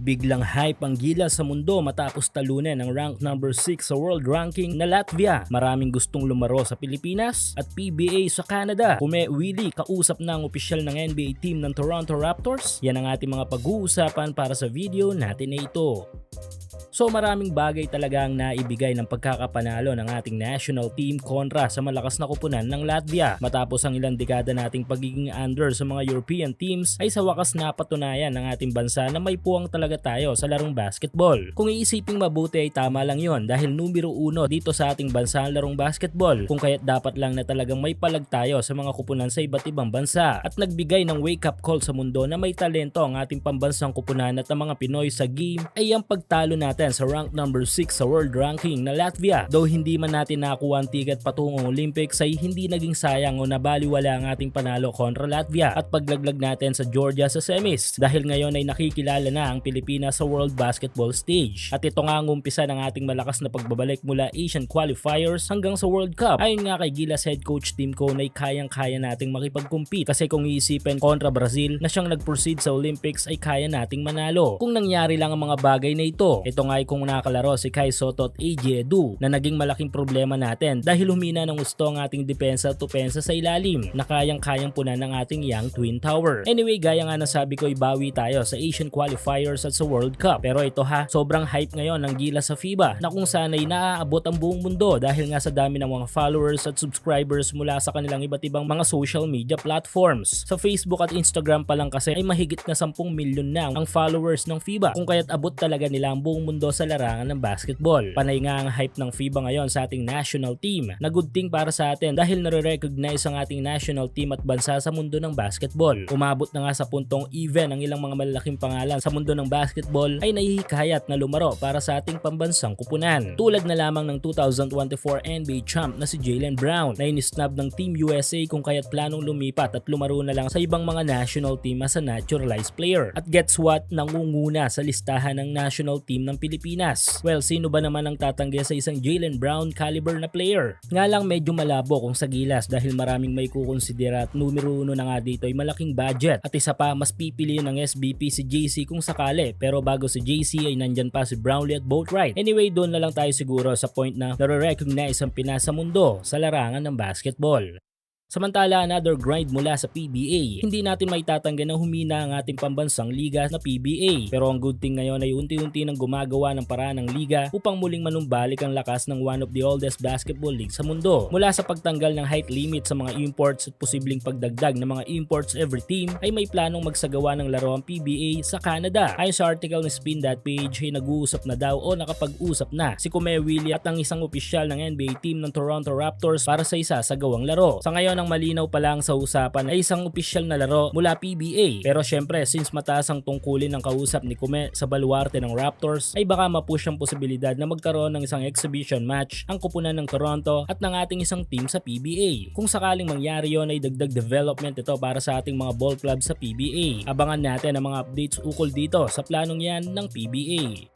Biglang hype ang Gilas sa mundo matapos talunin ang rank number 6 sa world ranking na Latvia. Maraming gustong lumaro sa Pilipinas at PBA sa Canada. Kume Willie, kausap na ang opisyal ng NBA team ng Toronto Raptors. Yan ang ating mga pag-uusapan para sa video natin na ito. So maraming bagay talaga ang naibigay ng pagkakapanalo ng ating national team kontra sa malakas na kupunan ng Latvia. Matapos ang ilang dekada nating pagiging under sa mga European teams ay sa wakas napatunayan ng ating bansa na may puwang talaga tayo sa larong basketball. Kung iisiping mabuti ay tama lang yon dahil numero 1 dito sa ating bansa ang larong basketball. Kung kaya't dapat lang na talagang may palag tayo sa mga kupunan sa iba't ibang bansa at nagbigay ng wake up call sa mundo na may talento ang ating pambansang kupunan at ang mga Pinoy sa game ay ang pagtalo natin sa rank number 6 sa world ranking na Latvia. Though hindi man natin nakuha ang ticket patungong Olympics ay hindi naging sayang o nabaliwala ang ating panalo kontra Latvia at paglaglag natin sa Georgia sa semis dahil ngayon ay nakikilala na ang Pilipinas sa world basketball stage. At ito nga ang umpisa ng ating malakas na pagbabalik mula Asian qualifiers hanggang sa World Cup. Ayon nga kay Gilas head coach Tim Cone ay kayang-kaya nating makipag-compete kasi kung iisipin kontra Brazil na siyang nag-proceed sa Olympics ay kaya nating manalo. Kung nangyari lang ang mga bagay na ito nga ay kung nakalaro si Kai Sotto at AJ Edu na naging malaking problema natin dahil humina ng gusto ang ating depensa at opensa sa ilalim na kayang-kayang punan ng ating young twin tower. Anyway, gaya nga nasabi ko, ibawi tayo sa Asian qualifiers at sa World Cup. Pero ito sobrang hype ngayon ng Gilas sa FIBA na kung saan ay naaabot ang buong mundo dahil nga sa dami ng mga followers at subscribers mula sa kanilang iba't ibang mga social media platforms. Sa Facebook at Instagram pa lang kasi ay mahigit na 10 milyon na ang followers ng FIBA kung kaya't abot talaga nila ang buong mundo sa larangan ng basketball. Panay nga ang hype ng FIBA ngayon sa ating national team na good thing para sa atin dahil nare-recognize ang ating national team at bansa sa mundo ng basketball. Umabot na nga sa puntong even ang ilang mga malalaking pangalan sa mundo ng basketball ay nahihikayat na lumaro para sa ating pambansang kupunan. Tulad na lamang ng 2024 NBA champ na si Jaylen Brown na inisnab ng Team USA kung kaya't planong lumipat at lumaro na lang sa ibang mga national team as a naturalized player. At gets what? Nangunguna sa listahan ng national team ng Pilipinas. Well, sino ba naman ang tatanggi sa isang Jaylen Brown caliber na player? Nga lang medyo malabo kung sa Gilas dahil maraming may kukonsidera at numero 1 na nga dito ay malaking budget. At isa pa, mas pipiliin ng SBP si JC kung sakali. Pero bago si JC ay nandyan pa si Brownlee at Boatwright. Anyway, doon na lang tayo siguro sa point na nare-recognize ang Pinas sa mundo sa larangan ng basketball. Samantala, another grind mula sa PBA. Hindi natin maitatanggi na humina ang ating pambansang liga na PBA. Pero ang good thing ngayon ay unti-unti nang gumagawa ng paraan ng liga upang muling manumbalik ang lakas ng one of the oldest basketball leagues sa mundo. Mula sa pagtanggal ng height limit sa mga imports at posibleng pagdagdag ng mga imports every team ay may planong magsagawa ng laro ang PBA sa Canada. Ayon sa article ni Spin That Page ay nag-uusap na daw o nakapag-usap na si Kume Willie at ang isang opisyal ng NBA team ng Toronto Raptors para sa isasagawang laro. Sa ngayon, ang malinaw pa lang sa usapan ay isang opisyal na laro mula PBA. Pero syempre, since mataas ang tungkulin ng kausap ni Kume sa baluarte ng Raptors, ay baka mapush ang posibilidad na magkaroon ng isang exhibition match ang kupunan ng Toronto at ng ating isang team sa PBA. Kung sakaling mangyari yon ay dagdag development ito para sa ating mga ball club sa PBA. Abangan natin ang mga updates ukol dito sa planong yan ng PBA.